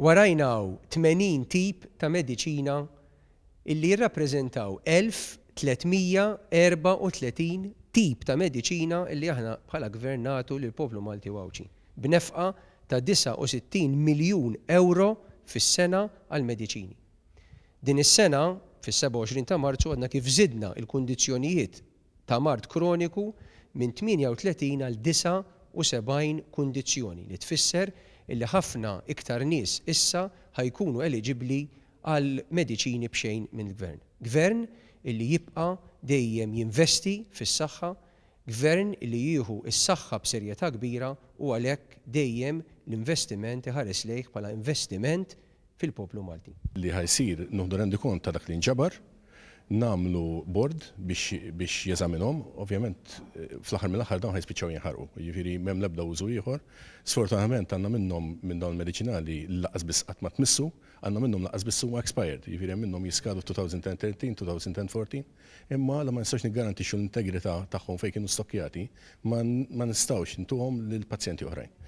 Warajnaw 80 tip ta' mediċina illi jirrappreżentaw 1334 tip ta' mediċina illi aħna bħala gvern nagħtu lill-poplu Malti Wawċi b'nefqa ta' 69 miljun euro fis-sena għall-mediċini. Din is-sena fis-27 ta' Marzu għadna kif żidna l-kundizzjonijiet ta' mard kroniku minn 38 għal 79 kundizzjoni li tfisser illi ħafna iktar nies issa ħajkunu eligibbli għal mediċini b'xejn mill-gvern. Gvern illi jibqa' dejjem jinvesti fis-saħħa, gvern illi jieħu s-saħħa b'serjetà kbira u għalhekk dejjem l-investiment iħares lejh bħala investiment fil-poplu Malti. Li ħajsir nuħdu rendi kont ta' dak li nġabar, namlu board biex jeżaminhom, ovvjament fl-aħħar mill-aħħar dawn ħajspiċċaw jinħarqu, jiġifieri m'hemm l-ebda użu ieħor. Sfortunatament għandna minnhom minn dawn il-mediċinali laqas biss qatt ma tmissu, għandna minnhom laqas biss huma expired, jiġifieri hemm minnhom jiskadu 2013, 2014, imma la ma nistax niggarantixxu l-integrità tagħhom fejn kienu stokkjati ma nistgħux intuhom lill pazjenti oħrajn.